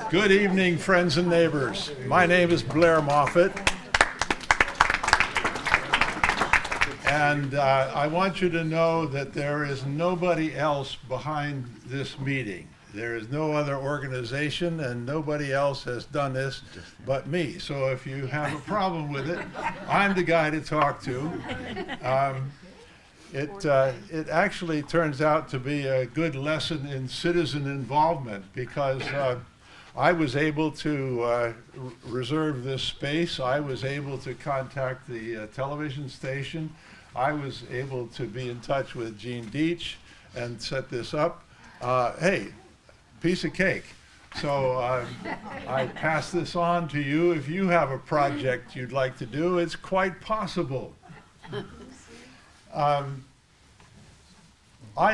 Good evening, friends and neighbors. My name is Blair Moffett, and I want you to know that there is nobody else behind this meeting. There is no other organization, and nobody else has done this but me. So if you have a problem with it, I'm the guy to talk to. It actually turns out to be a good lesson in citizen involvement, because I was able to reserve this space. I was able to contact the television station. I was able to be in touch with Jeanne Dietsch and set this up. Hey, piece of cake. So I pass this on to you. If you have a project you'd like to do, it's quite possible. I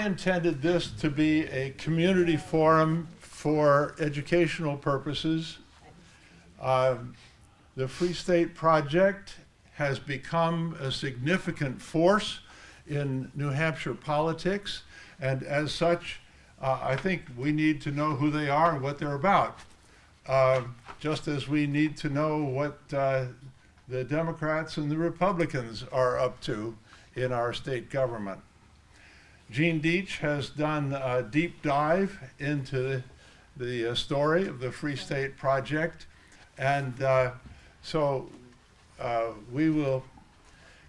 intended this to be a community forum for educational purposes. The Free State Project has become a significant force in New Hampshire politics, and as such, I think we need to know who they are and what they're about, just as we need to know what the Democrats and the Republicans are up to in our state government. Jeanne Dietsch has done a deep dive into the story of the Free State Project, and so we will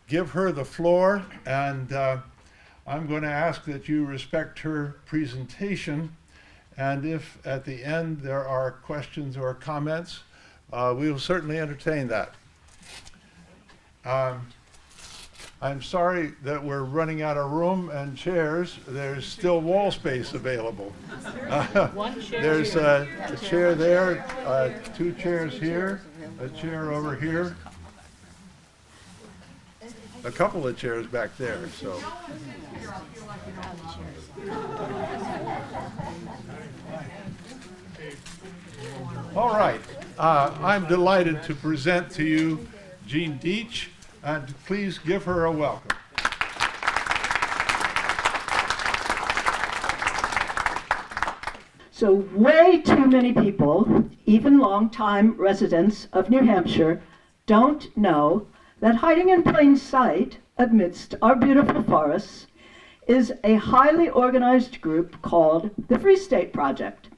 give her the floor, and I'm going to ask that you respect her presentation, and if at the end there are questions or comments, we will certainly entertain that. I'm sorry that we're running out of room and chairs. There's still wall space available. There's a chair there, 2 chairs here, a chair over here, a couple of chairs back there. So. All right, I'm delighted to present to you Jeanne Dietsch, and please give her a welcome. So way too many people, even longtime residents of New Hampshire, don't know that hiding in plain sight amidst our beautiful forests is a highly organized group called the Free State Project.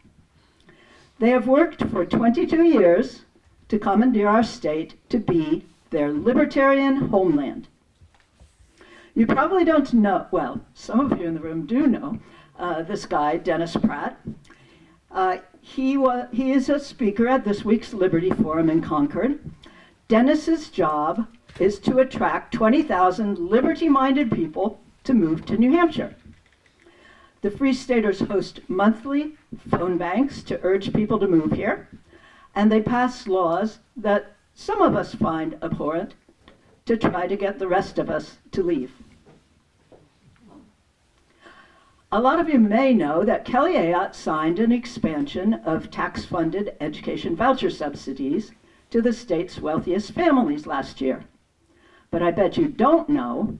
They have worked for 22 years to commandeer our state to be their libertarian homeland. You probably don't know, well, some of you in the room do know, this guy, Dennis Pratt. He is a speaker at this week's Liberty Forum in Concord. Dennis's job is to attract 20,000 liberty-minded people to move to New Hampshire. The Free Staters host monthly phone banks to urge people to move here, and they pass laws that some of us find abhorrent to try to get the rest of us to leave. A lot of you may know that Kelly Ayotte signed an expansion of tax-funded education voucher subsidies to the state's wealthiest families last year. But I bet you don't know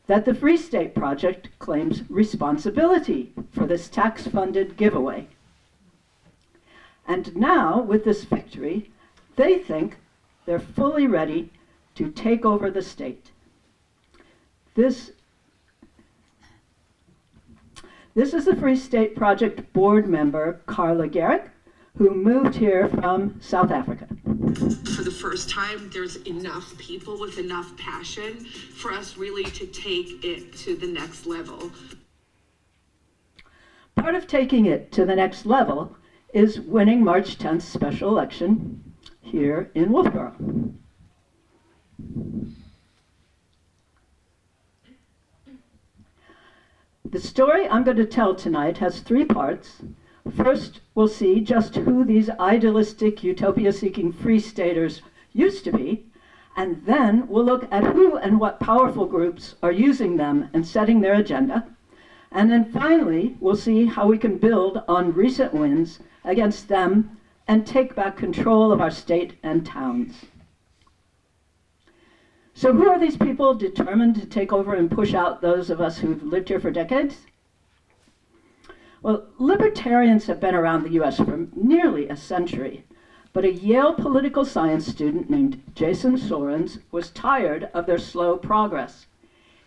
that the Free State Project claims responsibility for this tax-funded giveaway. And now, with this victory, they think they're fully ready to take over the state. This is the Free State Project board member, Carla Garrick, who moved here from South Africa. For the first time, there's enough people with enough passion for us really to take it to the next level. Part of taking it to the next level is winning March 10th special election here in Wolfeboro. The story I'm going to tell tonight has 3 parts. First, we'll see just who these idealistic, utopia-seeking Free Staters used to be, and then we'll look at who and what powerful groups are using them and setting their agenda. And then finally, we'll see how we can build on recent wins against them and take back control of our state and towns. So who are these people determined to take over and push out those of us who've lived here for decades? Well, libertarians have been around the US for nearly a century, but a Yale political science student named Jason Sorens was tired of their slow progress.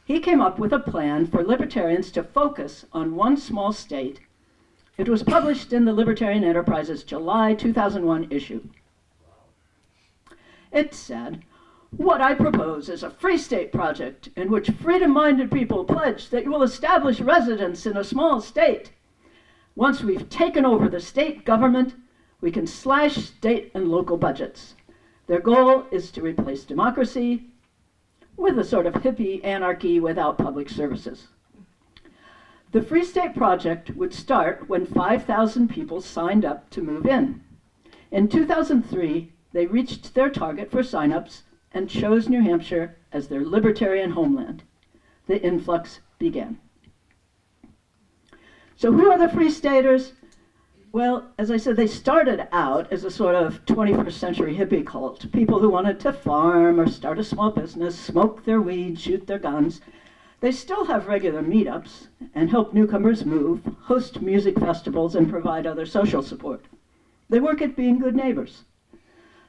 He came up with a plan for libertarians to focus on one small state. It was published in the Libertarian Enterprise's July 2001 issue. It said, "What I propose is a free state project in which freedom-minded people pledge that you will establish residence in a small state. Once we've taken over the state government, we can slash state and local budgets. Their goal is to replace democracy with a sort of hippie anarchy without public services." The Free State Project would start when 5,000 people signed up to move in. In 2003, they reached their target for signups and chose New Hampshire as their libertarian homeland. The influx began. So who are the Free Staters? Well, as I said, they started out as a sort of 21st century hippie cult, people who wanted to farm or start a small business, smoke their weed, shoot their guns. They still have regular meetups and help newcomers move, host music festivals, and provide other social support. They work at being good neighbors.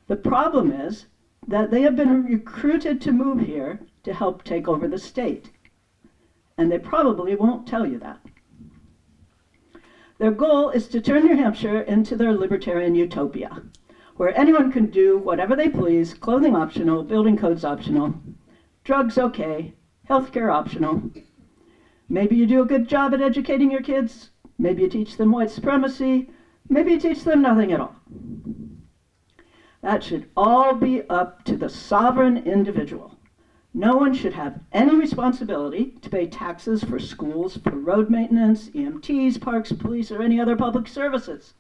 The problem is that they have been recruited to move here to help take over the state, and they probably won't tell you that. Their goal is to turn New Hampshire into their libertarian utopia, where anyone can do whatever they please, clothing optional, building codes optional, drugs okay, healthcare optional. Maybe you do a good job at educating your kids, maybe you teach them white supremacy, maybe you teach them nothing at all. That should all be up to the sovereign individual. No one should have any responsibility to pay taxes for schools, for road maintenance, EMTs, parks, police, or any other public services.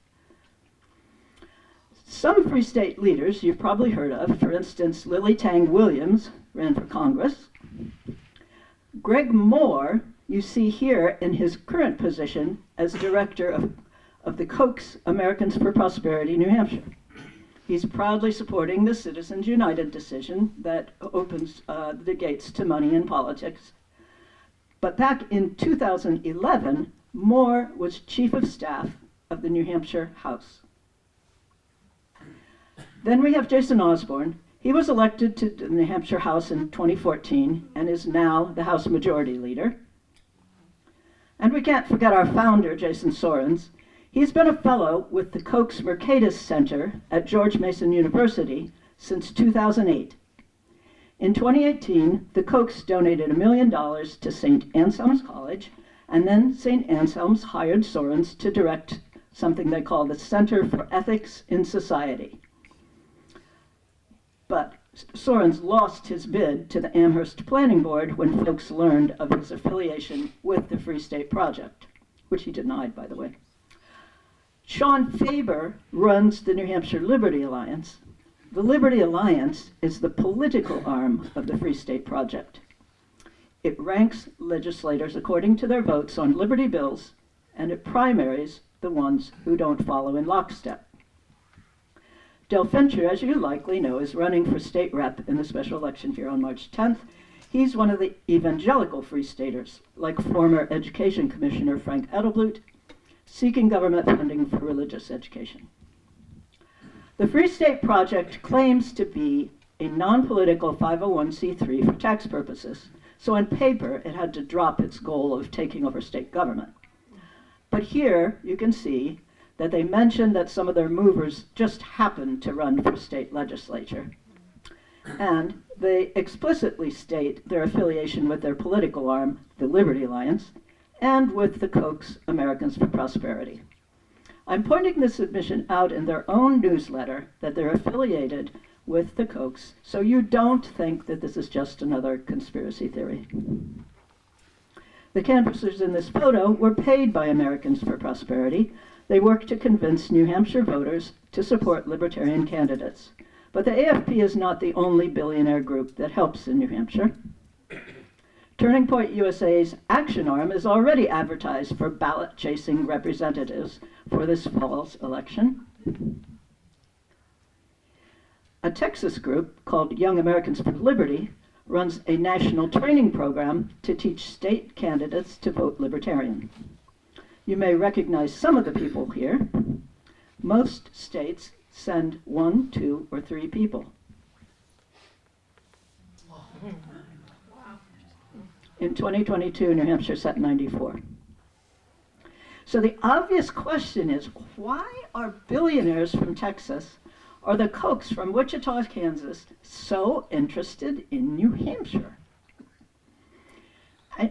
Some Free State leaders you've probably heard of, for instance, Lily Tang Williams ran for Congress. Greg Moore, you see here in his current position as director of the Koch's Americans for Prosperity, New Hampshire. He's proudly supporting the Citizens United decision that opens the gates to money in politics. But back in 2011, Moore was chief of staff of the New Hampshire House. Then we have Jason Osborne. He was elected to the New Hampshire House in 2014 and is now the House Majority Leader. And we can't forget our founder, Jason Sorens. He's been a fellow with the Koch's Mercatus Center at George Mason University since 2008. In 2018, the Kochs donated $1 million to St. Anselm's College, and then St. Anselm's hired Sorens to direct something they call the Center for Ethics in Society. But Sorens lost his bid to the Amherst Planning Board when folks learned of his affiliation with the Free State Project, which he denied, by the way. Sean Faber runs the New Hampshire Liberty Alliance. The Liberty Alliance is the political arm of the Free State Project. It ranks legislators according to their votes on liberty bills, and it primaries the ones who don't follow in lockstep. Del Fincher, as you likely know, is running for state rep in the special election here on March 10th. He's one of the evangelical Free Staters, like former Education Commissioner Frank Edelblut, seeking government funding for religious education. The Free State Project claims to be a non-political 501c3 for tax purposes, so on paper it had to drop its goal of taking over state government. But here you can see that they mention that some of their movers just happened to run for state legislature. And they explicitly state their affiliation with their political arm, the Liberty Alliance, and with the Koch's Americans for Prosperity. I'm pointing this admission out in their own newsletter that they're affiliated with the Kochs, so you don't think that this is just another conspiracy theory. The canvassers in this photo were paid by Americans for Prosperity. They worked to convince New Hampshire voters to support libertarian candidates. But the AFP is not the only billionaire group that helps in New Hampshire. Turning Point USA's Action Arm is already advertised for ballot-chasing representatives for this fall's election. A Texas group called Young Americans for Liberty runs a national training program to teach state candidates to vote libertarian. You may recognize some of the people here. Most states send 1, 2, or 3 people. In 2022, New Hampshire sent 94. So the obvious question is, why are billionaires from Texas or the Kochs from Wichita, Kansas so interested in New Hampshire?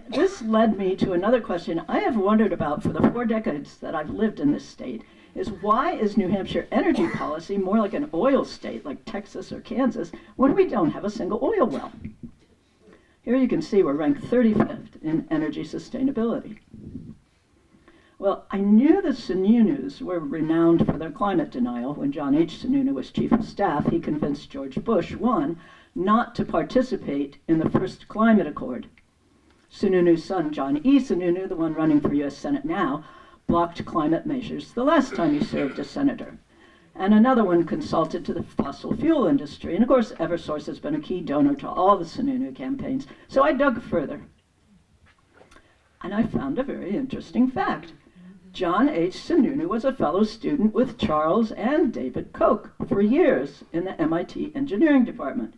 This led me to another question I have wondered about for the 4 decades that I've lived in this state, is why is New Hampshire energy policy more like an oil state like Texas or Kansas when we don't have a single oil well? Here you can see we're ranked 35th in energy sustainability. Well, I knew the Sununu's were renowned for their climate denial. When John H. Sununu was chief of staff, he convinced George Bush, 1, not to participate in the first climate accord. Sununu's son, John E. Sununu, the one running for U.S. Senate now, blocked climate measures the last time he served as senator. And another one consulted to the fossil fuel industry. And of course, Eversource has been a key donor to all the Sununu campaigns. So I dug further. And I found a very interesting fact. John H. Sununu was a fellow student with Charles and David Koch for years in the MIT engineering department.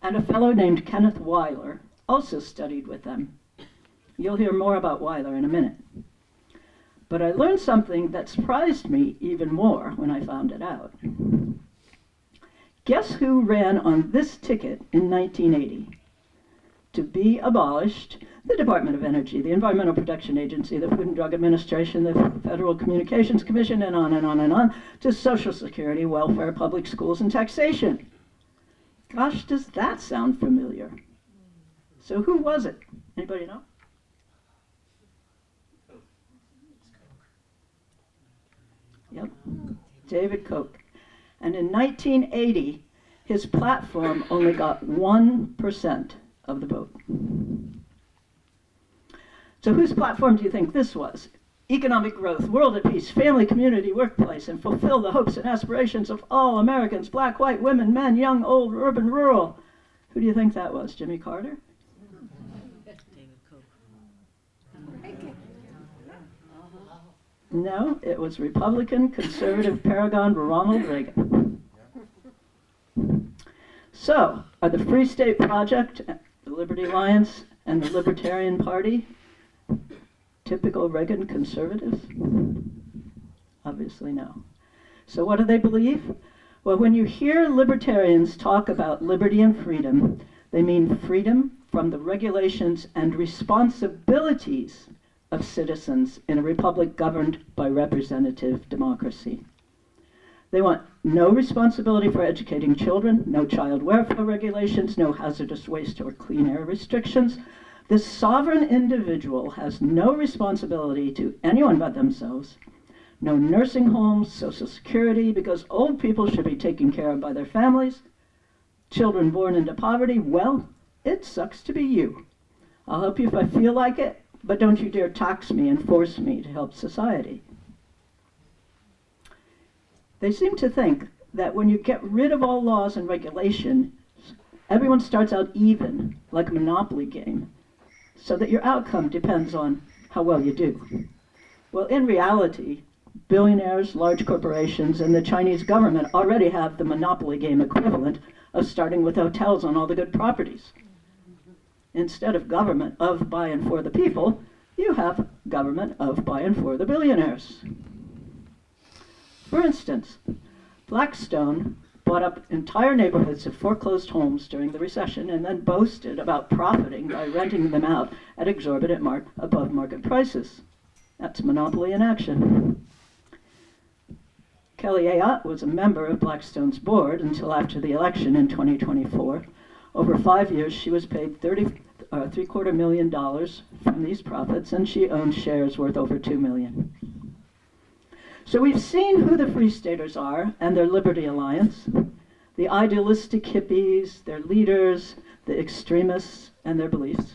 And a fellow named Kenneth Weiler also studied with them. You'll hear more about Weiler in a minute. But I learned something that surprised me even more when I found it out. Guess who ran on this ticket in 1980? To be abolished, the Department of Energy, the Environmental Protection Agency, the Food and Drug Administration, the Federal Communications Commission, and on and on and on, to Social Security, welfare, public schools, and taxation. Gosh, does that sound familiar? So who was it? Anybody know? Yep, David Koch. And in 1980, his platform only got 1% of the vote. So whose platform do you think this was? Economic growth, world at peace, family, community, workplace, and fulfill the hopes and aspirations of all Americans, black, white, women, men, young, old, urban, rural. Who do you think that was? Jimmy Carter? No, it was Republican conservative paragon Ronald Reagan. So, are the Free State Project, the Liberty Alliance, and the Libertarian Party typical Reagan conservatives? Obviously no. So what do they believe? Well, when you hear libertarians talk about liberty and freedom, they mean freedom from the regulations and responsibilities of citizens in a republic governed by representative democracy. They want no responsibility for educating children, no child welfare regulations, no hazardous waste or clean air restrictions. The sovereign individual has no responsibility to anyone but themselves, no nursing homes, Social Security, because old people should be taken care of by their families. Children born into poverty, well, it sucks to be you. I'll help you if I feel like it, but don't you dare tax me and force me to help society. They seem to think that when you get rid of all laws and regulation, everyone starts out even, like a Monopoly game, so that your outcome depends on how well you do. Well, in reality, billionaires, large corporations, and the Chinese government already have the Monopoly game equivalent of starting with hotels on all the good properties. Instead of government of, by, and for the people, you have government of, by, and for the billionaires. For instance, Blackstone bought up entire neighborhoods of foreclosed homes during the recession and then boasted about profiting by renting them out at exorbitant above market prices. That's monopoly in action. Kelly Ayotte was a member of Blackstone's board until after the election in 2024. Over 5 years, she was paid $350,000 from these profits, and she owned shares worth over $2 million. So we've seen who the Free Staters are and their Liberty Alliance, the idealistic hippies, their leaders, the extremists, and their beliefs.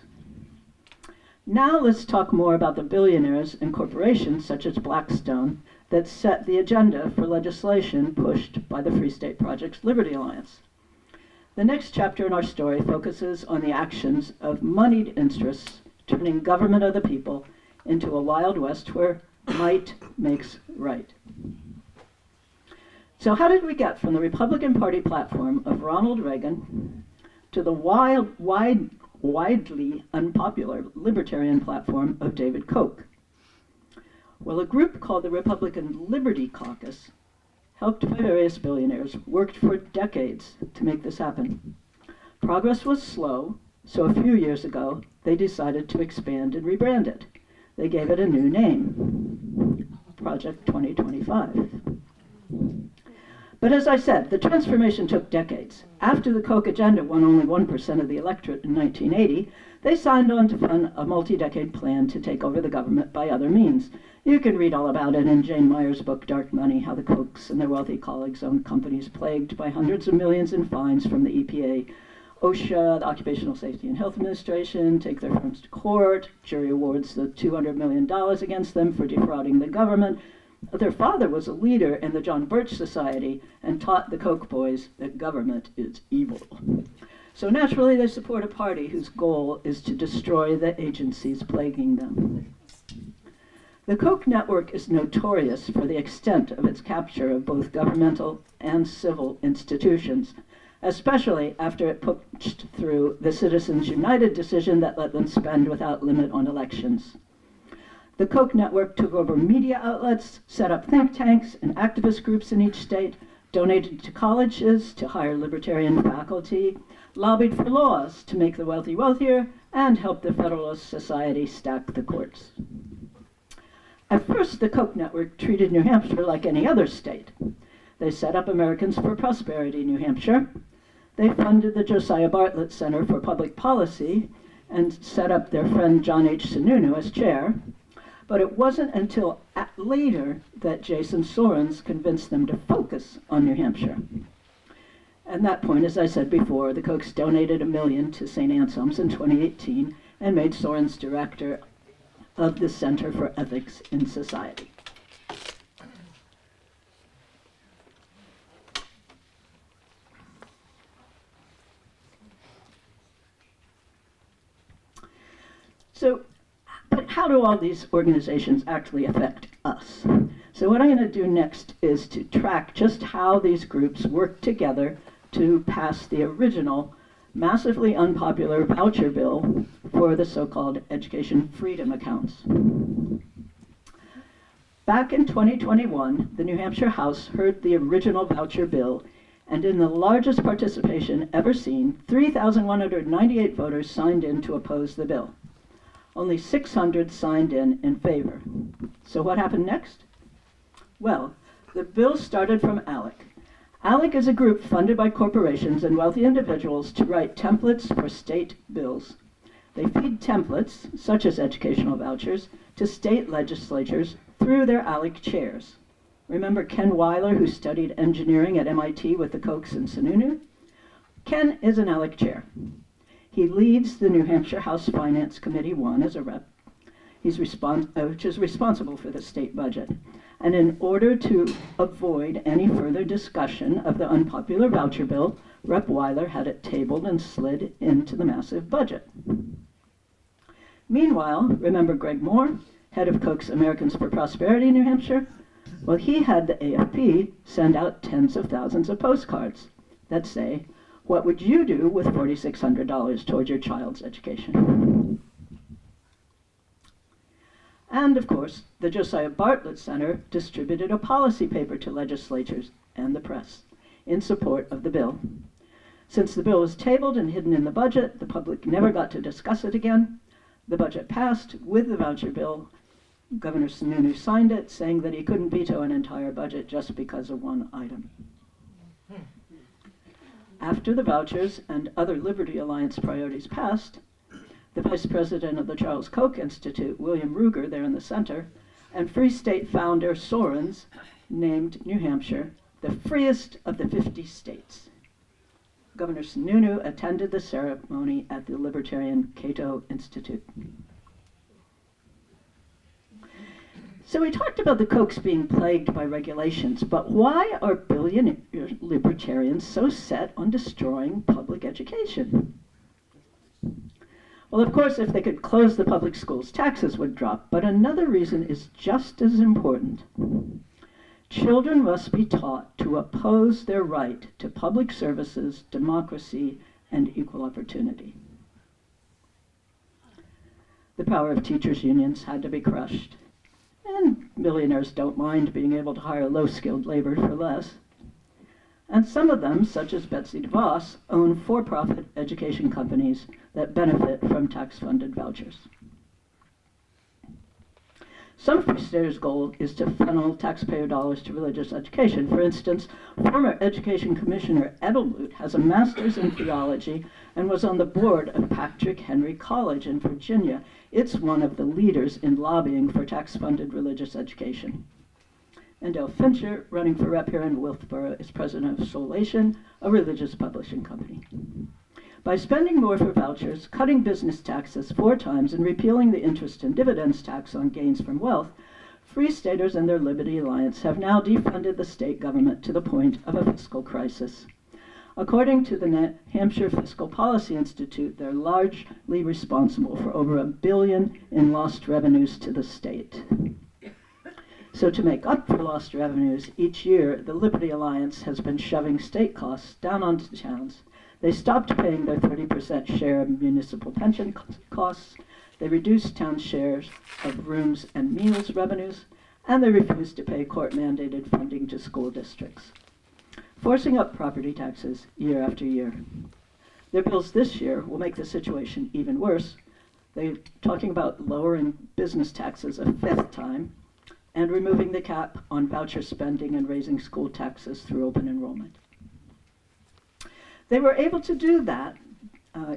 Now let's talk more about the billionaires and corporations such as Blackstone that set the agenda for legislation pushed by the Free State Project's Liberty Alliance. The next chapter in our story focuses on the actions of moneyed interests turning government of the people into a Wild West where might makes right. So how did we get from the Republican Party platform of Ronald Reagan to the widely unpopular libertarian platform of David Koch? Well, a group called the Republican Liberty Caucus, helped by various billionaires, worked for decades to make this happen. Progress was slow, so a few years ago, they decided to expand and rebrand it. They gave it a new name, Project 2025. But as I said, the transformation took decades. After the Koch agenda won only 1% of the electorate in 1980, they signed on to fund a multi-decade plan to take over the government by other means. You can read all about it in Jane Meyer's book, Dark Money, how the Kochs and their wealthy colleagues owned companies plagued by hundreds of millions in fines from the EPA, OSHA, the Occupational Safety and Health Administration, take their firms to court, jury awards the $200 million against them for defrauding the government. Their father was a leader in the John Birch Society and taught the Koch boys that government is evil. So naturally, they support a party whose goal is to destroy the agencies plaguing them. The Koch network is notorious for the extent of its capture of both governmental and civil institutions, especially after it pushed through the Citizens United decision that let them spend without limit on elections. The Koch network took over media outlets, set up think tanks and activist groups in each state, donated to colleges to hire libertarian faculty, lobbied for laws to make the wealthy wealthier, and helped the Federalist Society stack the courts. At first, the Koch network treated New Hampshire like any other state. They set up Americans for Prosperity New Hampshire. They funded the Josiah Bartlett Center for Public Policy and set up their friend John H. Sununu as chair. But it wasn't until later that Jason Sorens convinced them to focus on New Hampshire. At that point, as I said before, the Kochs donated $1 million to St. Anselm's in 2018 and made Sorens director of the Center for Ethics in Society. But how do all these organizations actually affect us? So what I'm going to do next is to track just how these groups work together to pass the original massively unpopular voucher bill for the so-called education freedom accounts. Back in 2021, the New Hampshire House heard the original voucher bill, and in the largest participation ever seen, 3,198 voters signed in to oppose the bill. Only 600 signed in favor. So what happened next? Well, the bill started from ALEC. ALEC is a group funded by corporations and wealthy individuals to write templates for state bills. They feed templates, such as educational vouchers, to state legislatures through their ALEC chairs. Remember Ken Weiler, who studied engineering at MIT with the Kochs and Sununu? Ken is an ALEC chair. He leads the New Hampshire House Finance Committee 1 as a rep, which is responsible for the state budget. And in order to avoid any further discussion of the unpopular voucher bill, Rep. Weiler had it tabled and slid into the massive budget. Meanwhile, remember Greg Moore, head of Koch's Americans for Prosperity New Hampshire? Well, he had the AFP send out tens of thousands of postcards that say, "What would you do with $4,600 toward your child's education?" And of course, the Josiah Bartlett Center distributed a policy paper to legislatures and the press in support of the bill. Since the bill was tabled and hidden in the budget, the public never got to discuss it again. The budget passed with the voucher bill. Governor Sununu signed it, saying that he couldn't veto an entire budget just because of one item. After the vouchers and other Liberty Alliance priorities passed, the vice president of the Charles Koch Institute, William Ruger, there in the center, and Free State founder Sorens named New Hampshire the freest of the 50 states. Governor Sununu attended the ceremony at the Libertarian Cato Institute. So we talked about the Kochs being plagued by regulations, but why are billionaire libertarians so set on destroying public education? Well, of course, if they could close the public schools, taxes would drop, but another reason is just as important. Children must be taught to oppose their right to public services, democracy, and equal opportunity. The power of teachers' unions had to be crushed, and millionaires don't mind being able to hire low-skilled labor for less. And some of them, such as Betsy DeVos, own for-profit education companies that benefit from tax-funded vouchers. Some Free Staters' goal is to funnel taxpayer dollars to religious education. For instance, former Education Commissioner Edelblut has a master's in theology and was on the board of Patrick Henry College in Virginia. It's one of the leaders in lobbying for tax-funded religious education. And Dale Fincher, running for rep here in Wolfeboro, is president of Solation, a religious publishing company. By spending more for vouchers, cutting business taxes 4 times, and repealing the interest and dividends tax on gains from wealth, Free Staters and their Liberty Alliance have now defunded the state government to the point of a fiscal crisis. According to the New Hampshire Fiscal Policy Institute, they're largely responsible for over $1 billion in lost revenues to the state. So to make up for lost revenues, each year the Liberty Alliance has been shoving state costs down onto towns. They stopped paying their 30% share of municipal pension costs, they reduced town shares of rooms and meals revenues, and they refused to pay court-mandated funding to school districts, forcing up property taxes year after year. Their bills this year will make the situation even worse. They're talking about lowering business taxes a 5th time, and removing the cap on voucher spending and raising school taxes through open enrollment. They were able to do that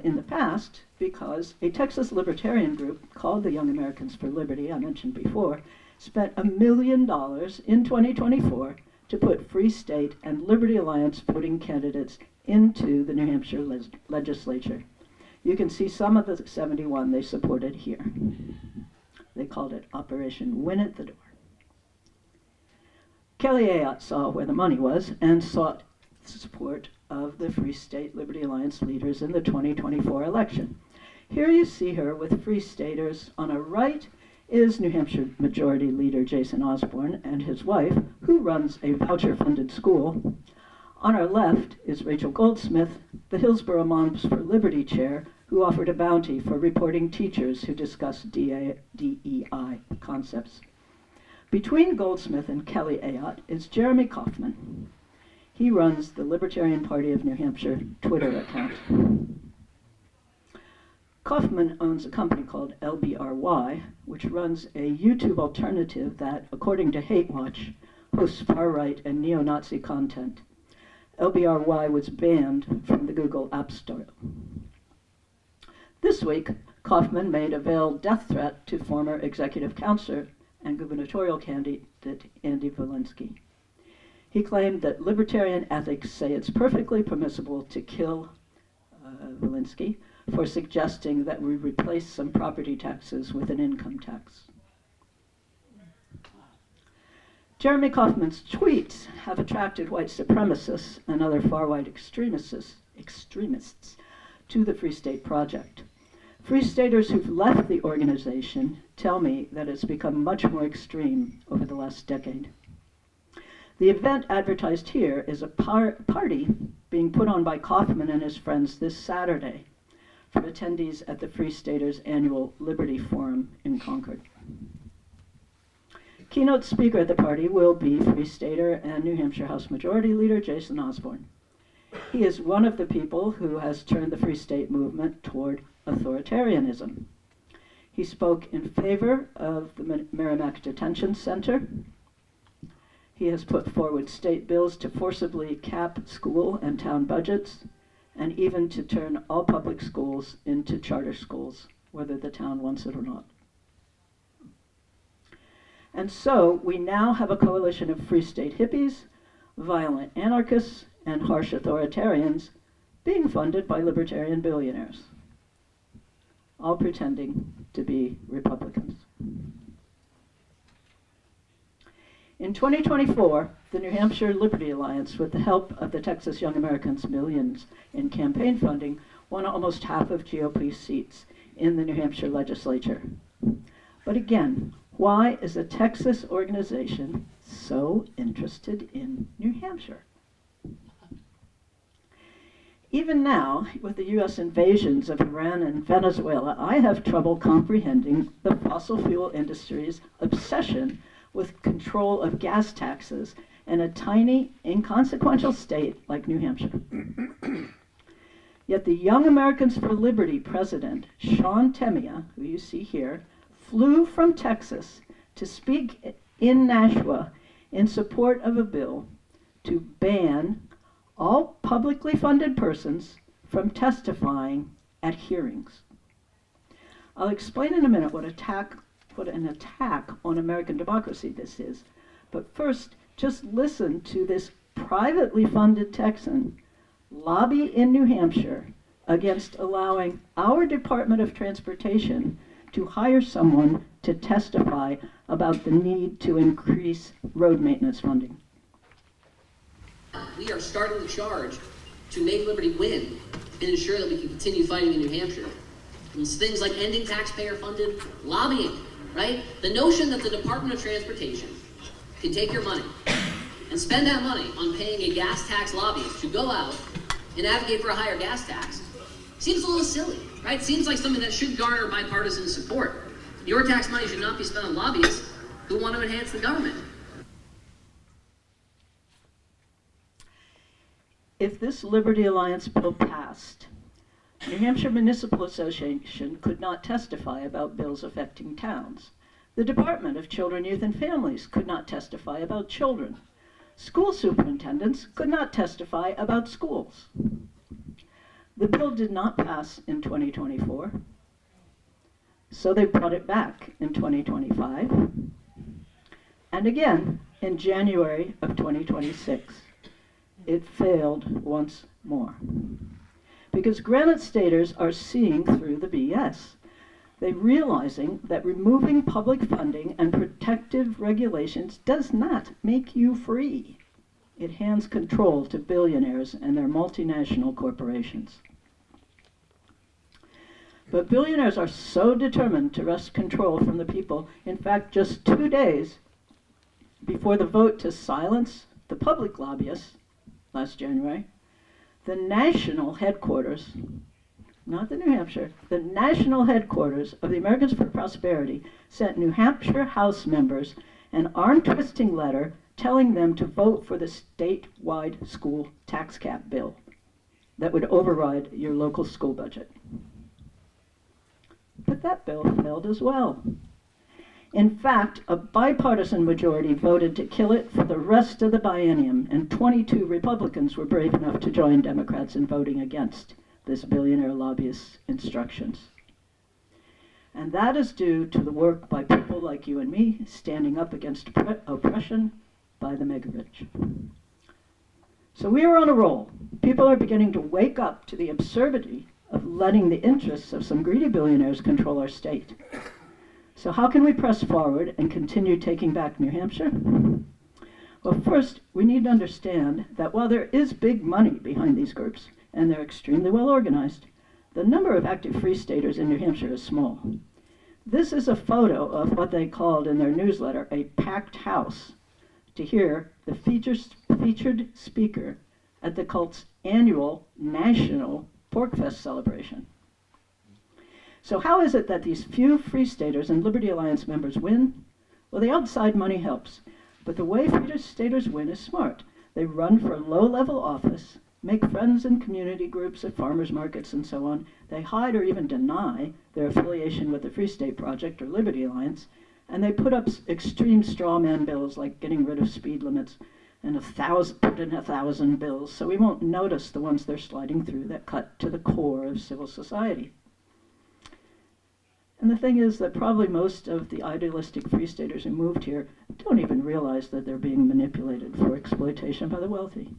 in the past because a Texas libertarian group called the Young Americans for Liberty, I mentioned before, spent $1 million in 2024 to put Free State and Liberty Alliance voting candidates into the New Hampshire legislature. You can see some of the 71 they supported here. They called it Operation Win at the Door. Kelly Ayotte saw where the money was and sought support of the Free State Liberty Alliance leaders in the 2024 election. Here you see her with Free Staters. On her right is New Hampshire Majority Leader Jason Osborne and his wife, who runs a voucher-funded school. On her left is Rachel Goldsmith, the Hillsborough Moms for Liberty chair, who offered a bounty for reporting teachers who discuss DEI concepts. Between Goldsmith and Kelly Ayotte is Jeremy Kaufman. He runs the Libertarian Party of New Hampshire Twitter account. Kaufman owns a company called LBRY, which runs a YouTube alternative that, according to Hate Watch, hosts far-right and neo-Nazi content. LBRY was banned from the Google App Store. This week, Kaufman made a veiled death threat to former executive counselor and gubernatorial candidate Andy Volinsky. He claimed that libertarian ethics say it's perfectly permissible to kill Volinsky for suggesting that we replace some property taxes with an income tax. Jeremy Kaufman's tweets have attracted white supremacists and other far-right extremists to the Free State Project. Free Staters who've left the organization tell me that it's become much more extreme over the last decade. The event advertised here is a party being put on by Kaufman and his friends this Saturday for attendees at the Free Staters annual Liberty Forum in Concord. Keynote speaker at the party will be Free Stater and New Hampshire House Majority Leader Jason Osborne. He is one of the people who has turned the Free State movement toward authoritarianism. He spoke in favor of the Merrimack Detention Center. He has put forward state bills to forcibly cap school and town budgets, and even to turn all public schools into charter schools, whether the town wants it or not. And so we now have a coalition of Free State hippies, violent anarchists, and harsh authoritarians being funded by libertarian billionaires, all pretending to be Republicans. In 2024, the New Hampshire Liberty Alliance, with the help of the Texas Young Americans' millions in campaign funding, won almost half of GOP seats in the New Hampshire legislature. But again, why is a Texas organization so interested in New Hampshire? Even now, with the US invasions of Iran and Venezuela, I have trouble comprehending the fossil fuel industry's obsession with control of gas taxes in a tiny, inconsequential state like New Hampshire. Yet the Young Americans for Liberty president, Sean Temia, who you see here, flew from Texas to speak in Nashua in support of a bill to ban all publicly funded persons from testifying at hearings. I'll explain in a minute what an attack on American democracy this is, but first, just listen to this privately funded Texan lobby in New Hampshire against allowing our Department of Transportation to hire someone to testify about the need to increase road maintenance funding. We are starting the charge to make Liberty win and ensure that we can continue fighting in New Hampshire. And things like ending taxpayer-funded lobbying, right? The notion that the Department of Transportation can take your money and spend that money on paying a gas tax lobbyist to go out and advocate for a higher gas tax seems a little silly, right? Seems like something that should garner bipartisan support. Your tax money should not be spent on lobbyists who want to enhance the government. If this Liberty Alliance bill passed, New Hampshire Municipal Association could not testify about bills affecting towns. The Department of Children, Youth, and Families could not testify about children. School superintendents could not testify about schools. The bill did not pass in 2024, so they brought it back in 2025, and again in January of 2026. It failed once more. Because Granite Staters are seeing through the BS. They're realizing that removing public funding and protective regulations does not make you free. It hands control to billionaires and their multinational corporations. But billionaires are so determined to wrest control from the people. In fact, just 2 days before the vote to silence the public lobbyists last January, the national headquarters, not the New Hampshire, the national headquarters of the Americans for Prosperity sent New Hampshire House members an arm-twisting letter telling them to vote for the statewide school tax cap bill that would override your local school budget. But that bill failed as well. In fact, a bipartisan majority voted to kill it for the rest of the biennium, and 22 Republicans were brave enough to join Democrats in voting against this billionaire lobbyist's instructions. And that is due to the work by people like you and me standing up against oppression by the mega-rich. So we are on a roll. People are beginning to wake up to the absurdity of letting the interests of some greedy billionaires control our state. So how can we press forward and continue taking back New Hampshire? Well, first, we need to understand that while there is big money behind these groups, and they're extremely well organized, the number of active Free Staters in New Hampshire is small. This is a photo of what they called in their newsletter a packed house to hear the featured speaker at the cult's annual national Porkfest celebration. So how is it that these few Free Staters and Liberty Alliance members win? Well, the outside money helps, but the way Free Staters win is smart. They run for low-level office, make friends in community groups at farmers markets and so on. They hide or even deny their affiliation with the Free State Project or Liberty Alliance, and they put up extreme straw man bills like getting rid of speed limits and put in 1,000 bills, so we won't notice the ones they're sliding through that cut to the core of civil society. And the thing is that probably most of the idealistic Free Staters who moved here don't even realize that they're being manipulated for exploitation by the wealthy.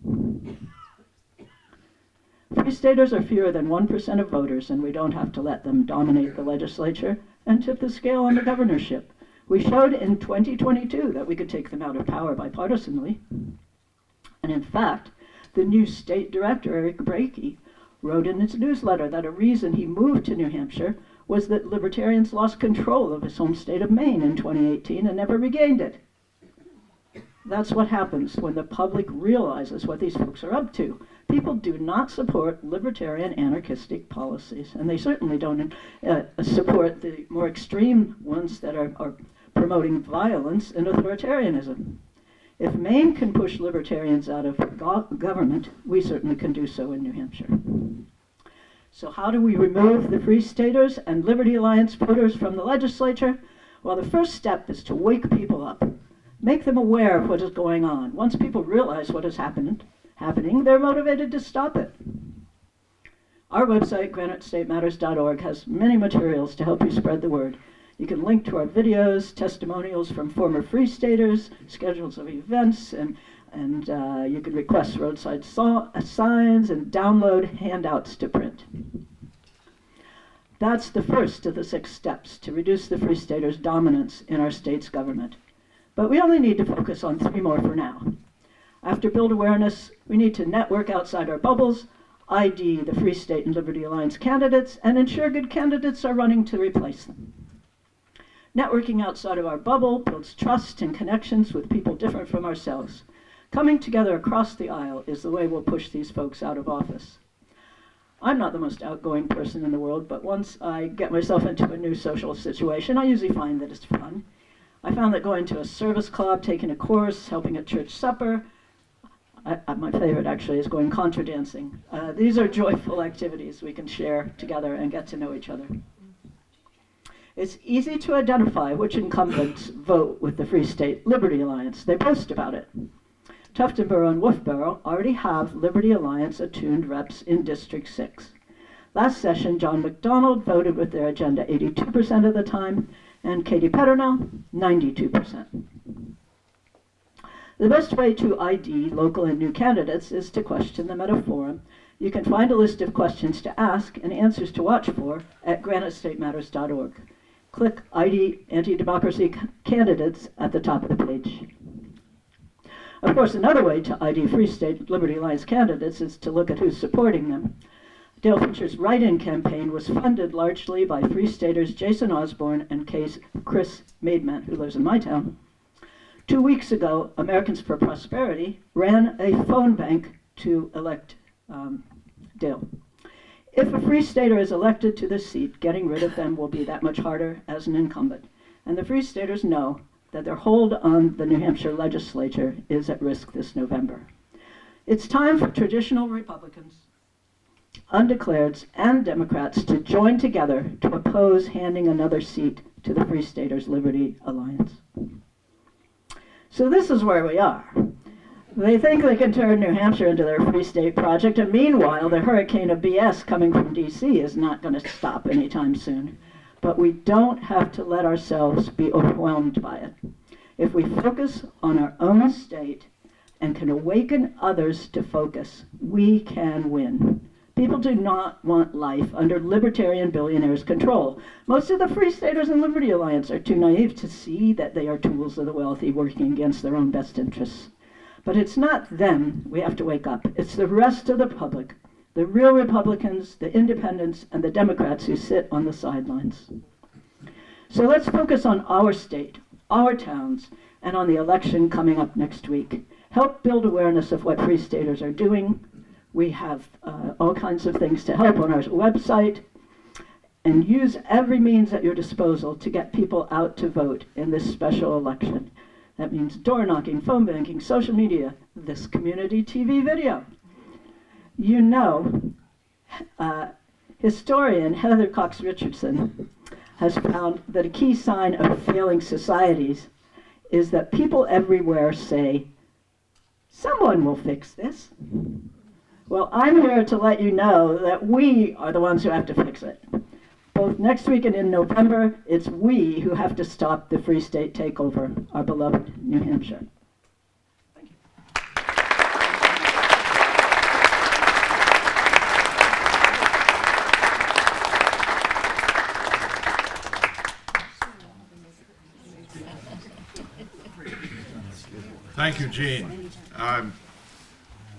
Free Staters are fewer than 1% of voters, and we don't have to let them dominate the legislature and tip the scale on the governorship. We showed in 2022 that we could take them out of power bipartisanly. And in fact, the new state director, Eric Brakey, wrote in his newsletter that a reason he moved to New Hampshire was that libertarians lost control of his home state of Maine in 2018 and never regained it. That's what happens when the public realizes what these folks are up to. People do not support libertarian anarchistic policies, and they certainly don't support the more extreme ones that are promoting violence and authoritarianism. If Maine can push libertarians out of government, we certainly can do so in New Hampshire. So how do we remove the Free Staters and Liberty Alliance voters from the legislature? Well, the first step is to wake people up. Make them aware of what is going on. Once people realize what is happening, they're motivated to stop it. Our website, granitestatematters.org, has many materials to help you spread the word. You can link to our videos, testimonials from former Free Staters, schedules of events, and you can request roadside signs and download handouts to print. That's the first of the 6 steps to reduce the Free Staters' dominance in our state's government. But we only need to focus on 3 more for now. After build awareness, we need to network outside our bubbles, ID the Free State and Liberty Alliance candidates, and ensure good candidates are running to replace them. Networking outside of our bubble builds trust and connections with people different from ourselves. Coming together across the aisle is the way we'll push these folks out of office. I'm not the most outgoing person in the world, but once I get myself into a new social situation, I usually find that it's fun. I found that going to a service club, taking a course, helping at church supper, my favorite actually is going contra dancing. These are joyful activities we can share together and get to know each other. It's easy to identify which incumbents vote with the Free State Liberty Alliance. They boast about it. Tuftonboro and Wolfeboro already have Liberty Alliance attuned reps in District 6. Last session, John McDonald voted with their agenda 82% of the time, and Katie Peternell, 92%. The best way to ID local and new candidates is to question them at a forum. You can find a list of questions to ask and answers to watch for at granitestatematters.org. Click ID Anti-Democracy Candidates at the top of the page. Of course, another way to ID Free State Liberty Alliance candidates is to look at who's supporting them. Dale Fincher's write-in campaign was funded largely by Free Staters Jason Osborne and Chris Maidman, who lives in my town. 2 weeks ago, Americans for Prosperity ran a phone bank to elect Dale. If a Free Stater is elected to this seat, getting rid of them will be that much harder as an incumbent. And the Free Staters know that their hold on the New Hampshire legislature is at risk this November. It's time for traditional Republicans, undeclareds, and Democrats to join together to oppose handing another seat to the Free Staters Liberty Alliance. So this is where we are. They think they can turn New Hampshire into their Free State project, and meanwhile, the hurricane of BS coming from D.C. is not going to stop anytime soon. But we don't have to let ourselves be overwhelmed by it. If we focus on our own state and can awaken others to focus, we can win. People do not want life under libertarian billionaires' control. Most of the Free Staters and Liberty Alliance are too naive to see that they are tools of the wealthy working against their own best interests. But it's not them we have to wake up. It's the rest of the public, the real Republicans, the independents, and the Democrats who sit on the sidelines. So let's focus on our state, our towns, and on the election coming up next week. Help build awareness of what Free Staters are doing. We have all kinds of things to help on our website, and use every means at your disposal to get people out to vote in this special election. That means door knocking, phone banking, social media, this community TV video. You know, historian Heather Cox Richardson has found that a key sign of failing societies is that people everywhere say, someone will fix this. Well, I'm here to let you know that we are the ones who have to fix it. Both next week and in November, it's we who have to stop the Free State takeover, our beloved New Hampshire. Thank you. Thank you, Jeanne.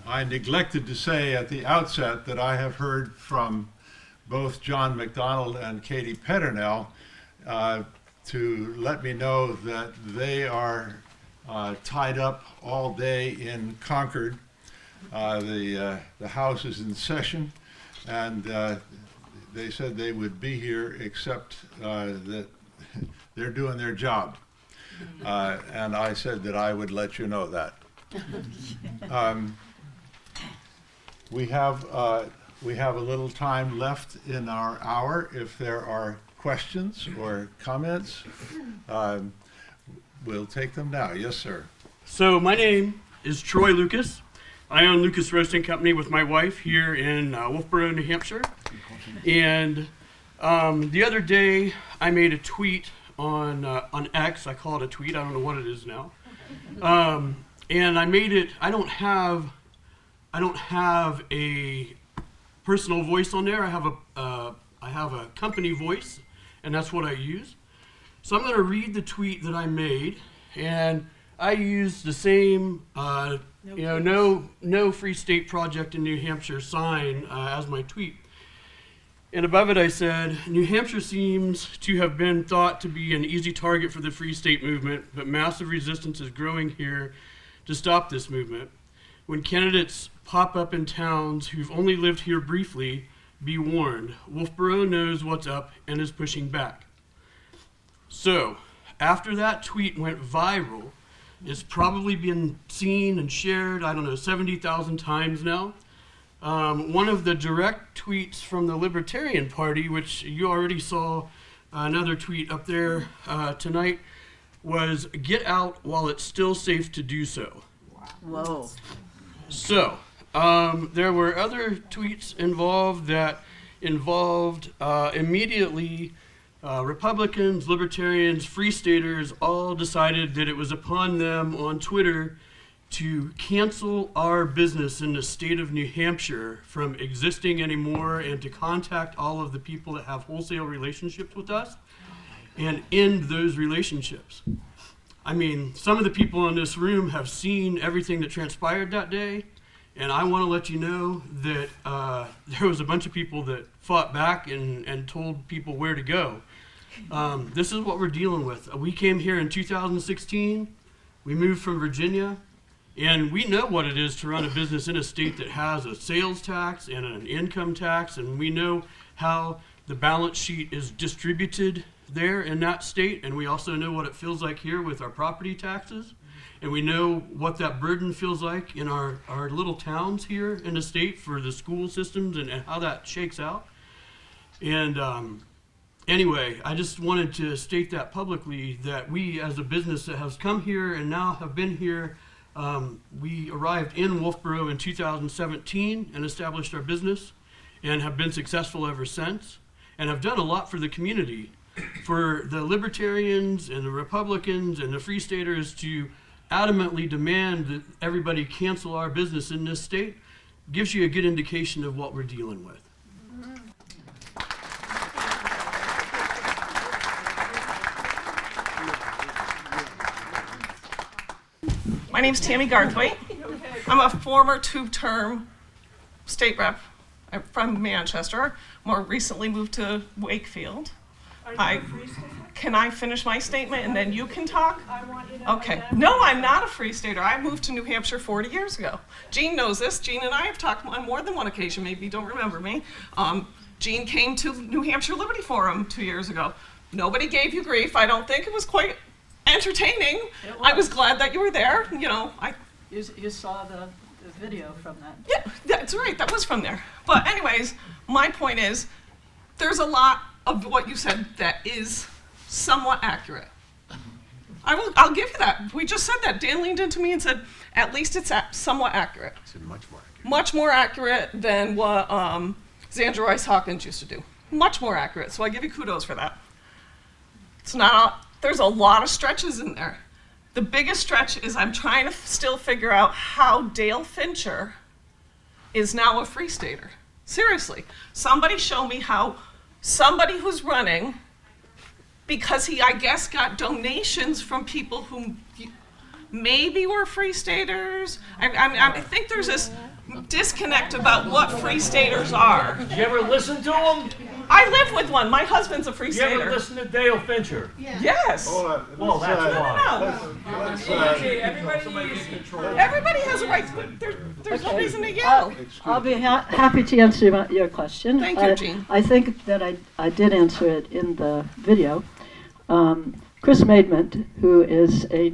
I neglected to say at the outset that I have heard from both John McDonald and Katie Peternell to let me know that they are tied up all day in Concord. The House is in session, and they said they would be here, except that they're doing their job. And I said that I would let you know that. We have a little time left in our hour. If there are questions or comments, we'll take them now. Yes, sir. So my name is Troy Lucas. I own Lucas Roasting Company with my wife here in Wolfeboro, New Hampshire. And the other day I made a tweet on X. I call it a tweet. I don't know what it is now. And I made it. I don't have a personal voice on there. I have a company voice, and that's what I use. So I'm going to read the tweet that I made, and I used the same no Free State Project in New Hampshire sign as my tweet. And above it I said, New Hampshire seems to have been thought to be an easy target for the Free State movement, but massive resistance is growing here to stop this movement. When candidates pop up in towns who've only lived here briefly, be warned. Wolfeboro knows what's up and is pushing back. So, after that tweet went viral, it's probably been seen and shared, 70,000 times now. One of the direct tweets from the Libertarian Party, which you already saw another tweet up there tonight, was "Get out while it's still safe to do so." Whoa. So, there were other tweets involved that involved immediately Republicans, Libertarians, Free Staters all decided that it was upon them on Twitter to cancel our business in the state of New Hampshire from existing anymore, and to contact all of the people that have wholesale relationships with us and end those relationships. I mean, some of the people in this room have seen everything that transpired that day, and I want to let you know that there was a bunch of people that fought back and told people where to go. This is what we're dealing with. We came here in 2016. We moved from Virginia. And we know what it is to run a business in a state that has a sales tax and an income tax, and we know how the balance sheet is distributed there in that state, and we also know what it feels like here with our property taxes, and we know what that burden feels like in our little towns here in the state for the school systems and how that shakes out. And anyway, I just wanted to state that publicly, that we as a business that has come here and now have been here, we arrived in Wolfeboro in 2017 and established our business and have been successful ever since, and have done a lot for the community. For the Libertarians and the Republicans and the Free Staters to adamantly demand that everybody cancel our business in this state gives you a good indication of what we're dealing with. My name's Tammy Garthwaite. I'm a former two-term state rep. I'm from Manchester. More recently moved to Wakefield. Can I finish my statement and then you can talk? I want you to. Okay. No, I'm not a Free Stater. I moved to New Hampshire 40 years ago. Jeanne knows this. Jeanne and I have talked on more than one occasion. Maybe you don't remember me. Jeanne came to New Hampshire Liberty Forum 2 years ago. Nobody gave you grief. I don't think it was quite entertaining. I was glad that you were there. You saw the video from that. Yeah, that's right. That was from there. But anyways, my point is, there's a lot of what you said that is somewhat accurate. I'll give you that. We just said that. Dan leaned into me and said, at least it's somewhat accurate. It's much more accurate. Much more accurate than what Xandra Rice Hawkins used to do. Much more accurate. So I give you kudos for that. There's a lot of stretches in there. The biggest stretch is I'm trying to still figure out how Dale Fincher is now a Free Stater. Seriously. Somebody show me how somebody who's running, because he, I guess, got donations from people who maybe were Free Staters. I think there's this disconnect about what Free Staters are. Did you ever listen to him? I live with one. My husband's a Free Did you ever Stater. listen to Dale Fincher? Yes. Well, that's why. Everybody has a right. There's no reason to yell. I'll be happy to answer your question. Thank you, Jean. I think that I did answer it in the video. Chris Maidment, who is a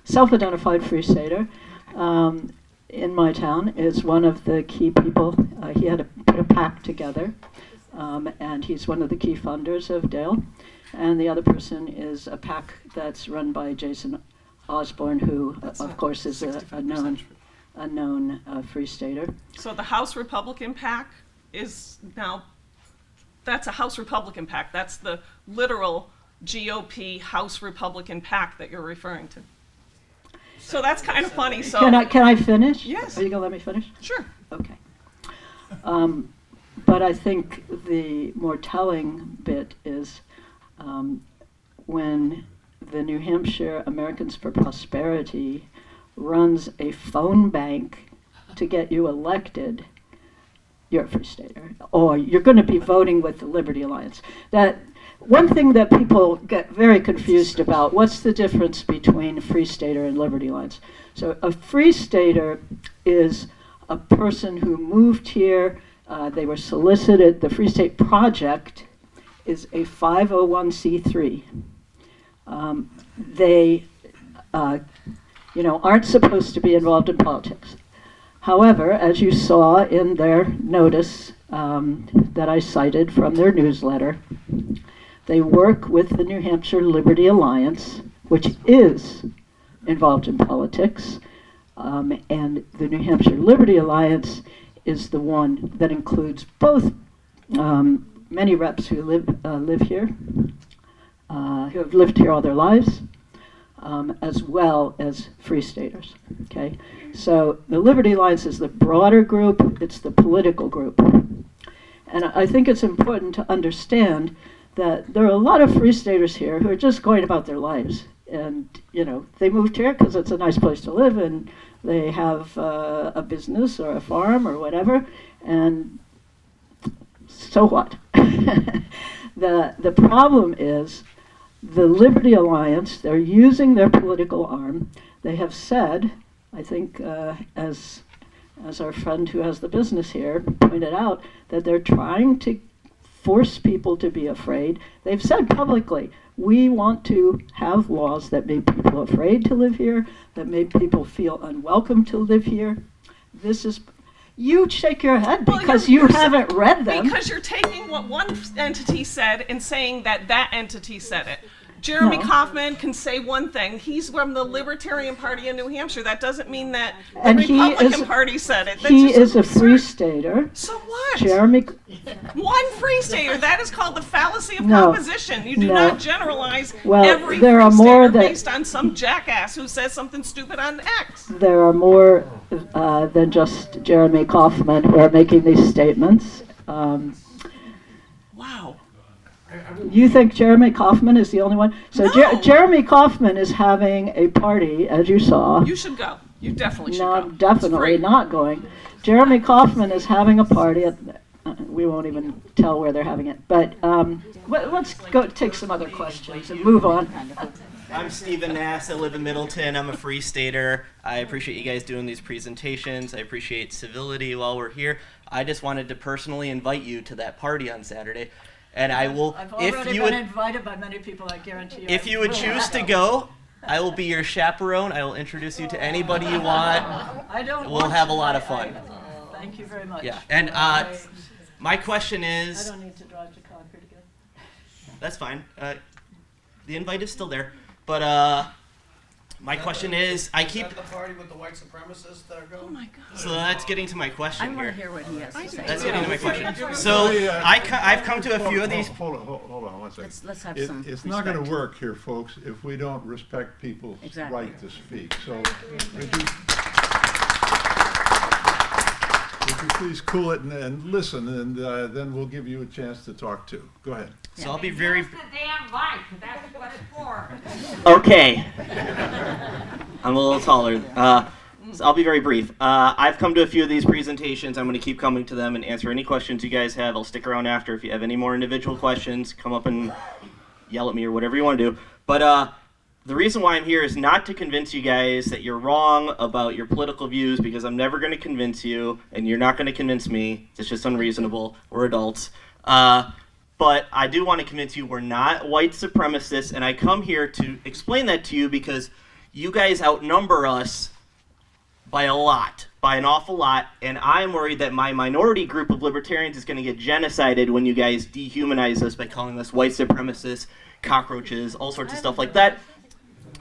self-identified Free Stater in my town, is one of the key people. He had to put a PAC together, and he's one of the key funders of Dale. And the other person is a PAC that's run by Jason Osborne, who, of course, is a known Free Stater. So the House Republican PAC is now, that's a House Republican PAC. That's the literal GOP House Republican PAC that you're referring to. So that's kind of funny. So Can I finish? Yes. Are you gonna let me finish? Sure. Okay. But I think the more telling bit is when the New Hampshire Americans for Prosperity runs a phone bank to get you elected, you're a Free Stater, or you're going to be voting with the Liberty Alliance. That one thing that people get very confused about, what's the difference between a Free Stater and Liberty Alliance? So a Free Stater is a person who moved here, they were solicited. The Free State Project is a 501c3. They aren't supposed to be involved in politics. However, as you saw in their notice that I cited from their newsletter, they work with the New Hampshire Liberty Alliance, which is involved in politics, and the New Hampshire Liberty Alliance is the one that includes both many reps who live here, who have lived here all their lives, as well as Free Staters. Okay, so the Liberty Alliance is the broader group; it's the political group, and I think it's important to understand that there are a lot of Free Staters here who are just going about their lives, and they moved here because it's a nice place to live, and they have a business or a farm or whatever, and so what? The problem is the Liberty Alliance, they're using their political arm. They have said, I think as our friend who has the business here pointed out, that they're trying to force people to be afraid. They've said publicly, we want to have laws that make people afraid to live here, that make people feel unwelcome to live here. This is, you shake your head because you haven't read them. Because you're taking what one entity said and saying that that entity said it. Jeremy Kaufman can say one thing. He's from the Libertarian Party in New Hampshire. That doesn't mean that the And Republican Party said it. That's He just is a Free absurd. Stater. So what? Jeremy, One Free Stater. That is called the fallacy of No. composition. You do No. not generalize Well, every there are Free more Stater that- based on some jackass who says something stupid on X. there are more than just Jeremy Kaufman who are making these statements. Wow. You think Jeremy Kaufman is the only one? So No. Jeremy Kaufman is having a party, as you saw. You should go. You definitely should No, go. I'm It's definitely free. not going. Jeremy Kaufman is having a party at, we won't even tell where they're having it, but let's go take some other questions and move on. I'm Stephen Nass. I live in Middleton. I'm a Free Stater. I appreciate you guys doing these presentations. I appreciate civility while we're here. I just wanted to personally invite you to that party on Saturday. And I will, if you would, invited by many people, I guarantee you. if you would choose to go, I will be your chaperone. I will introduce you to anybody you want. I don't We'll have a lot of fun. Thank you very much. Yeah. And my question I is, don't need to drive to Concord again. that's fine. The invite is still there. But my question is, I keep. Is that the party with the white supremacists that are going? Oh my God. So that's getting to my question I want here. to hear what he has to say. That's getting to my question. So I've come to a few of these. Hold on one second. Let's have some It's not going to respect. work here, folks, if we don't respect people's Exactly. right to speak. So would you please cool it and listen, and then we'll give you a chance to talk too. Go ahead. So I'll be very. Use the damn mic, that's what it's for. Okay. I'm a little taller. So I'll be very brief. I've come to a few of these presentations. I'm going to keep coming to them and answer any questions you guys have. I'll stick around after. If you have any more individual questions, come up and yell at me or whatever you want to do. But the reason why I'm here is not to convince you guys that you're wrong about your political views, because I'm never going to convince you, and you're not going to convince me. It's just unreasonable. We're adults. But I do want to convince you we're not white supremacists, and I come here to explain that to you because you guys outnumber us by a lot, by an awful lot, and I'm worried that my minority group of libertarians is going to get genocided when you guys dehumanize us by calling us white supremacists, cockroaches, all sorts of stuff like that.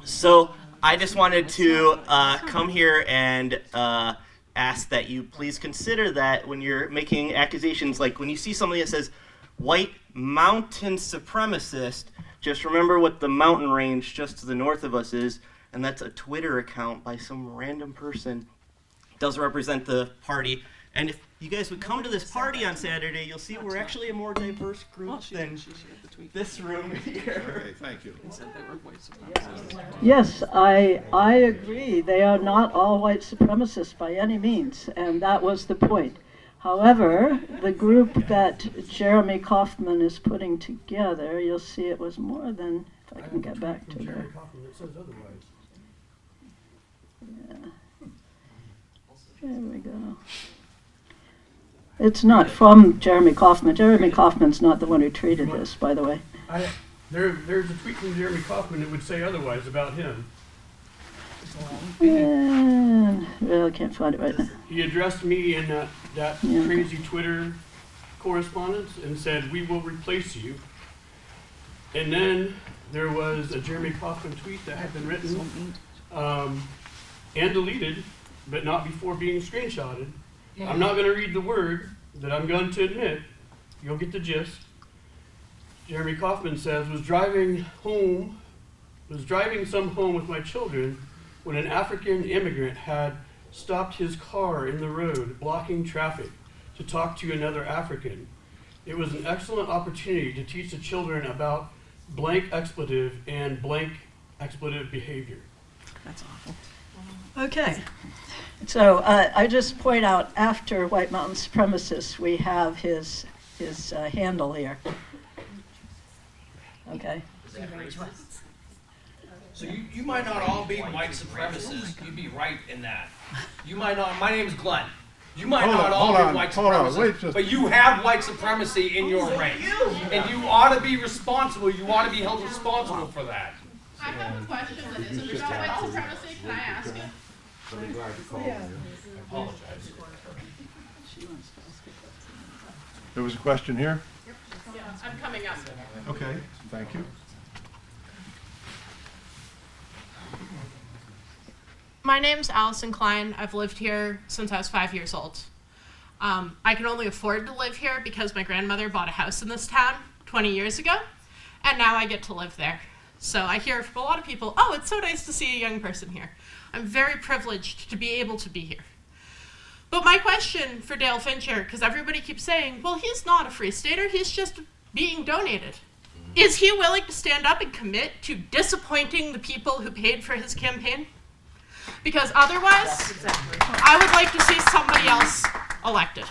So I just wanted to come here and ask that you please consider that when you're making accusations, like when you see something that says white mountain supremacist, just remember what the mountain range just to the north of us is, and that's a Twitter account by some random person. It doesn't represent the party. And if you guys would come to this party on Saturday, you'll see we're actually a more diverse group than this room here. Okay, thank you. Yes, I agree. They are not all white supremacists by any means, and that was the point. However, the group that Jeremy Kaufman is putting together, you'll see it was more than, if I can get back to there. Yeah. There we go. It's not from Jeremy Kaufman. Jeremy Kaufman's not the one who treated this, by the way. There's a tweet from Jeremy Kaufman that would say otherwise about him. And, well, I can't find it right now. He addressed me in that crazy Twitter correspondence and said, "We will replace you." And then there was a Jeremy Kaufman tweet that had been written and deleted, but not before being screenshotted. I'm not going to read the word, but I'm going to admit, you'll get the gist. Jeremy Kaufman says, was driving some home with my children when an African immigrant had stopped his car in the road, blocking traffic, to talk to another African. It was an excellent opportunity to teach the children about blank expletive and blank expletive behavior. That's awful. Okay. So I just point out, after White Mountain Supremacists, we have his handle here. Okay. So you might not all be white supremacists. You'd be right in that. You might not. My name's Glenn. You might not all be white supremacists, but you have white supremacy in your ranks, and you ought to be responsible. You ought to be held responsible for that. I have a question that isn't about white supremacy. Can I ask it? I apologize. There was a question here? Yeah, I'm coming up. Okay, thank you. My name's Allison Klein. I've lived here since I was 5 years old. I can only afford to live here because my grandmother bought a house in this town 20 years ago, and now I get to live there. So I hear from a lot of people, oh, it's so nice to see a young person here. I'm very privileged to be able to be here. But my question for Dale Fincher, because everybody keeps saying, well, he's not a Free Stater, he's just being donated. Is he willing to stand up and commit to disappointing the people who paid for his campaign? Because otherwise, I would like to see somebody else elected.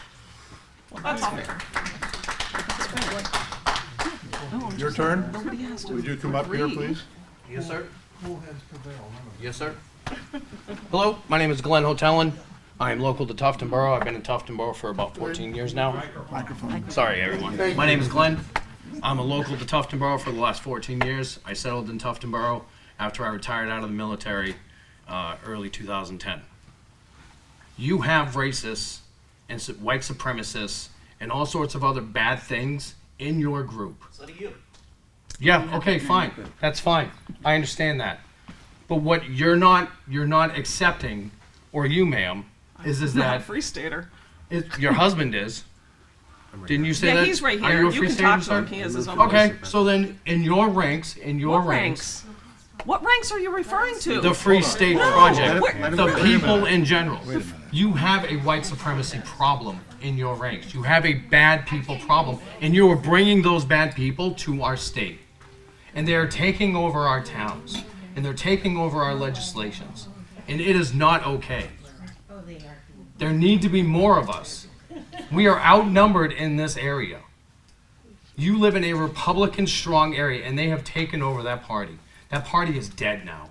Well, that's fair. Your turn. Would you come up here, please? Yes, sir. Yes, sir. Hello, my name is Glenn Hotellin. I am local to Tufton Borough. I've been in Tufton Borough for about 14 years now. Sorry, everyone. My name is Glenn. I'm a local to Tufton Borough for the last 14 years. I settled in Tufton Borough after I retired out of the military early 2010. You have racists and white supremacists and all sorts of other bad things in your group. So do you. Yeah, okay, fine. That's fine. I understand that. But what you're not accepting, or you, ma'am, is Not a that Free Stater. your husband is. Didn't you say Yeah, that? he's right Are here. you a You Free can Stater, talk to sir? him. He has his own Okay, voice. so then in your ranks, What ranks? What ranks are you referring to? the Free State No, Project, wait- the people in general, you have a white supremacy problem in your ranks. You have a bad people problem, and you are bringing those bad people to our state. And they are taking over our towns, and they're taking over our legislations. And it is not okay. There need to be more of us. We are outnumbered in this area. You live in a Republican strong area, and they have taken over that party. That party is dead now.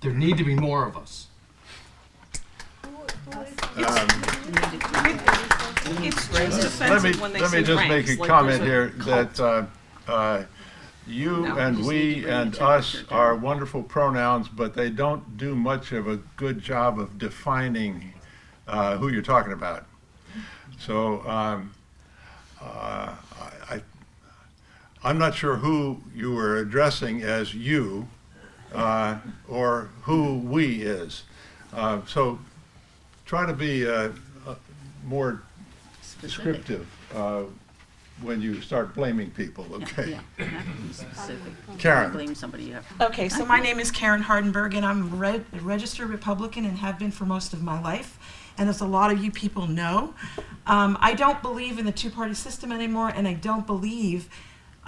There need to be more of us. It's just Let offensive when they me say just ranks, make a like comment there's here a cult. that you No, and you just need we to bring and it to us Mr. are wonderful pronouns, but they don't do much of a good job of defining who you're talking about. So I'm not sure who you were addressing as you or who we is. So try to be more descriptive when you start blaming people, okay? Karen. Blame somebody else. Okay, so my name is Karen Hardenberg, and I'm a registered Republican and have been for most of my life. And as a lot of you people know, I don't believe in the two-party system anymore, and I don't believe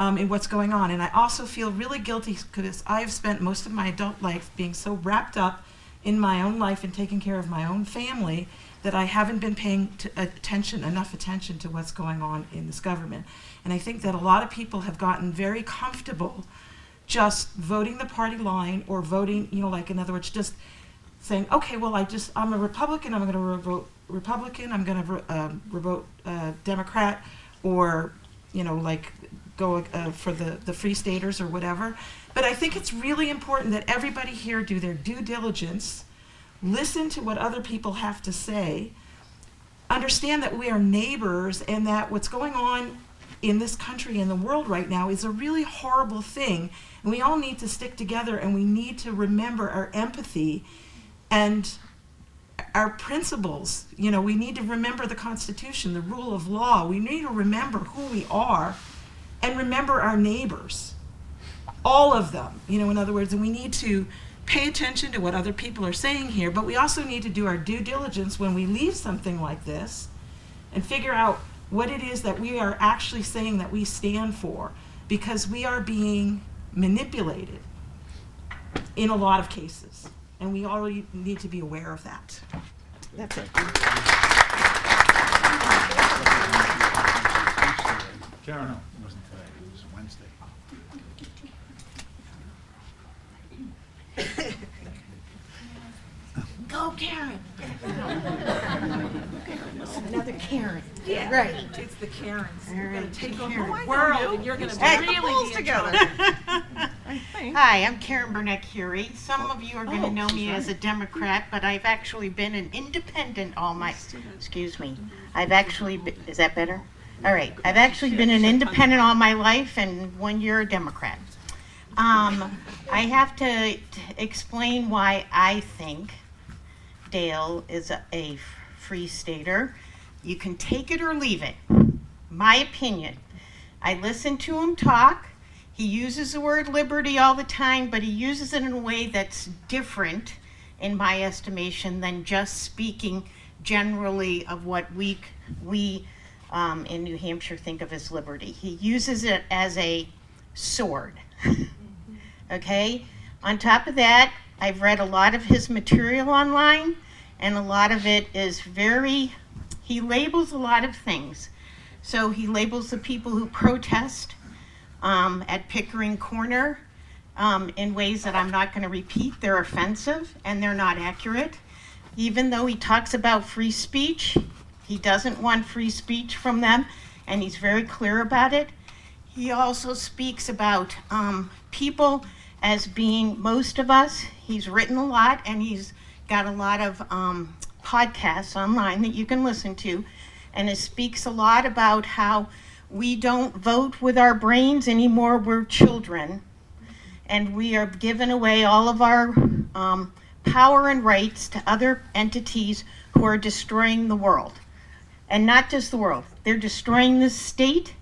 in what's going on. And I also feel really guilty because I've spent most of my adult life being so wrapped up in my own life and taking care of my own family that I haven't been paying enough attention to what's going on in this government. And I think that a lot of people have gotten very comfortable just voting the party line or voting, like in other words, just saying, okay, well, I'm a Republican, I'm going to vote Republican, I'm going to vote Democrat, or, like go for the Free Staters or whatever. But I think it's really important that everybody here do their due diligence, listen to what other people have to say, understand that we are neighbors and that what's going on in this country and the world right now is a really horrible thing. And we all need to stick together, and we need to remember our empathy and our principles. We need to remember the Constitution, the rule of law. We need to remember who we are and remember our neighbors, all of them, in other words, and we need to pay attention to what other people are saying here, but we also need to do our due diligence when we leave something like this and figure out what it is that we are actually saying that we stand for, because we are being manipulated in a lot of cases, and we all need to be aware of that. That's it. Karen. It wasn't today, it was Wednesday. Go, Karen. Another Karen. Yeah. Right. It's the Karens. You're going to take over Karen. the world, and you're going to really be together. Hi, I'm Karen Burnett-Curie. Some of you are going to know me as a Democrat, but I've actually been an independent all my, excuse me. I've actually been, is that better? All right. I've actually been an independent all my life, and 1 year a Democrat. I have to explain why I think Dale is a free stater. You can take it or leave it. My opinion. I listen to him talk. He uses the word liberty all the time, but he uses it in a way that's different, in my estimation, than just speaking generally of what we in New Hampshire think of as liberty. He uses it as a sword. Okay? On top of that, I've read a lot of his material online, and a lot of it is he labels a lot of things. So he labels the people who protest at Pickering Corner in ways that I'm not going to repeat. They're offensive and they're not accurate. Even though he talks about free speech, he doesn't want free speech from them, and he's very clear about it. He also speaks about people as being most of us. He's written a lot, and he's got a lot of podcasts online that you can listen to, and it speaks a lot about how we don't vote with our brains anymore. We're children, and we are giving away all of our power and rights to other entities who are destroying the world. And not just the world, they're destroying this state.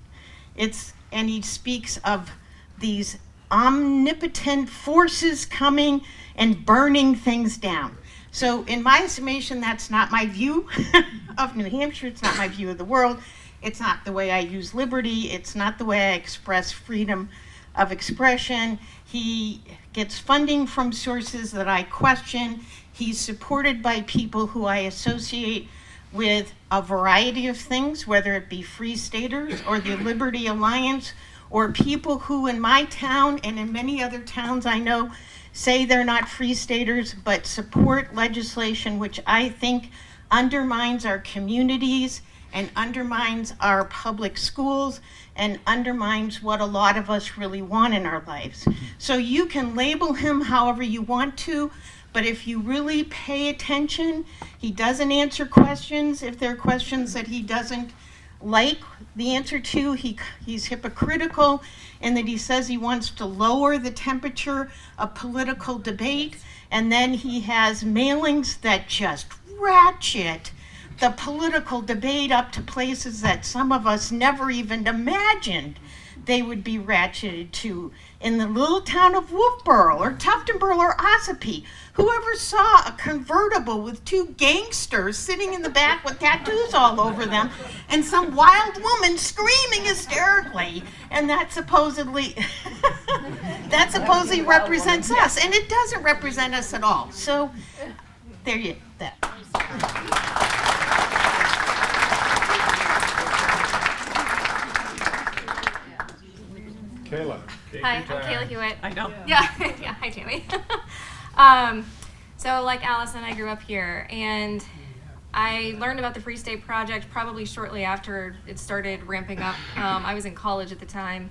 And he speaks of these omnipotent forces coming and burning things down. So in my estimation, that's not my view of New Hampshire. It's not my view of the world. It's not the way I use liberty. It's not the way I express freedom of expression. He gets funding from sources that I question. He's supported by people who I associate with a variety of things, whether it be Free Staters or the Liberty Alliance, or people who in my town and in many other towns I know say they're not Free Staters but support legislation which I think undermines our communities and undermines our public schools and undermines what a lot of us really want in our lives. So you can label him however you want to, but if you really pay attention, he doesn't answer questions. If there are questions that he doesn't like the answer to, he's hypocritical in that he says he wants to lower the temperature of political debate, and then he has mailings that just ratchet the political debate up to places that some of us never even imagined they would be ratcheted to. In the little town of Wolfeboro or Tuftonboro or Ossipee, whoever saw a convertible with two gangsters sitting in the back with tattoos all over them and some wild woman screaming hysterically, and that supposedly represents us, and it doesn't represent us at all. So there you that. Kayla. Hi, I'm Kayla Hewitt. I know. Yeah, yeah. Hi, Tammy. So, like Allison, I grew up here, and I learned about the Free State Project probably shortly after it started ramping up. I was in college at the time,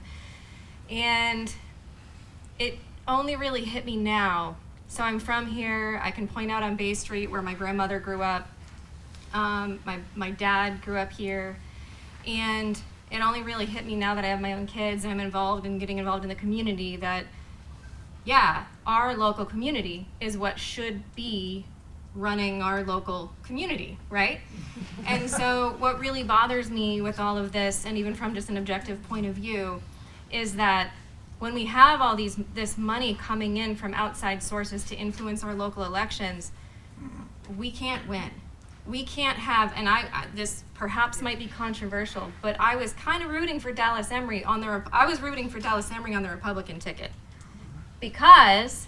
and it only really hit me now. So I'm from here. I can point out on Bay Street where my grandmother grew up. My dad grew up here, and it only really hit me now that I have my own kids and I'm involved in getting involved in the community that, yeah, our local community is what should be running our local community, right? And so what really bothers me with all of this, and even from just an objective point of view, is that when we have all this money coming in from outside sources to influence our local elections, we can't win. We can't have, and this perhaps might be controversial, but I was kind of rooting for Dallas Emery on the Republican ticket because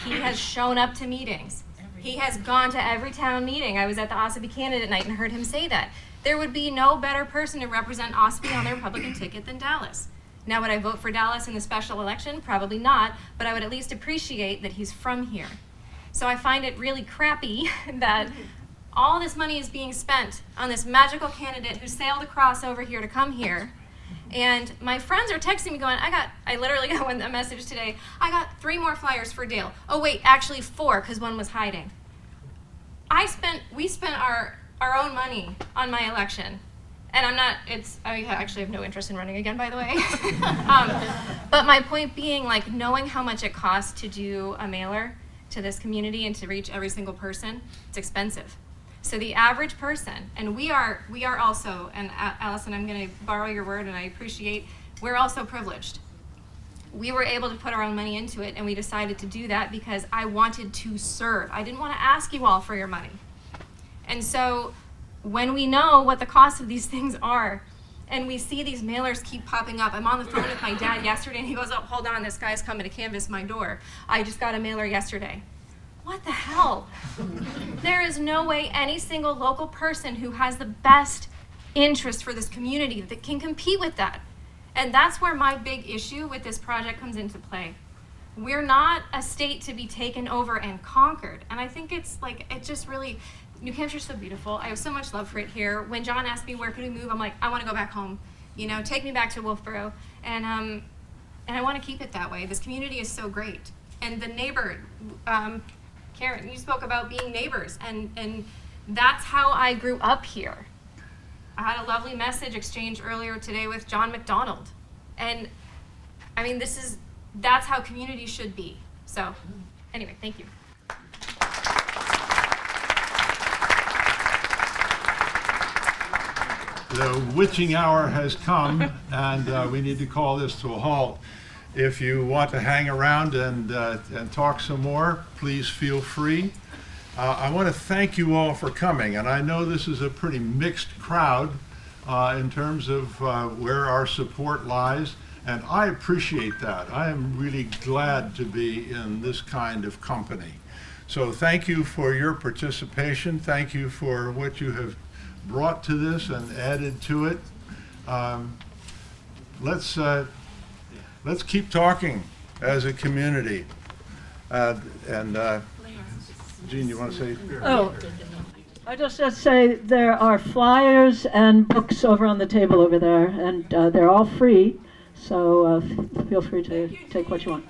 he has shown up to meetings. He has gone to every town meeting. I was at the Ossipee candidate night and heard him say that. There would be no better person to represent Ossipee on the Republican ticket than Dallas. Now, would I vote for Dallas in the special election? Probably not, but I would at least appreciate that he's from here. So I find it really crappy that all this money is being spent on this magical candidate who sailed across over here to come here. And my friends are texting me going, I literally got a message today, I got 3 more flyers for Dale. Oh wait, actually 4, because one was hiding. We spent our own money on my election. And I actually have no interest in running again, by the way. But my point being, like, knowing how much it costs to do a mailer to this community and to reach every single person, it's expensive. So the average person, and we are also, and Allison, I'm going to borrow your word, and I appreciate, we're also privileged. We were able to put our own money into it, and we decided to do that because I wanted to serve. I didn't want to ask you all for your money. And so when we know what the cost of these things are, and we see these mailers keep popping up. I'm on the phone with my dad yesterday, and he goes, oh, hold on, this guy's coming to canvass my door. I just got a mailer yesterday. What the hell? There is no way any single local person who has the best interest for this community that can compete with that. And that's where my big issue with this project comes into play. We're not a state to be taken over and conquered. And I think it's like, it just really, New Hampshire's so beautiful. I have so much love for it here. When John asked me where could we move, I'm like, I want to go back home. You know, take me back to Wolfeboro. And I want to keep it that way. This community is so great. And the neighbor, Karen, you spoke about being neighbors, and that's how I grew up here. I had a lovely message exchange earlier today with John McDonald. And I mean, that's how community should be. So anyway, thank you. The witching hour has come, and we need to call this to a halt. If you want to hang around and talk some more, please feel free. I want to thank you all for coming, and I know this is a pretty mixed crowd in terms of where our support lies, And I appreciate that. I am really glad to be in this kind of company. So thank you for your participation. Thank you for what you have brought to this and added to it. Let's keep talking as a community. Jeanne, you want to say? Oh, I just have to say there are flyers and books over on the table over there, and they're all free, so feel free to take what you want.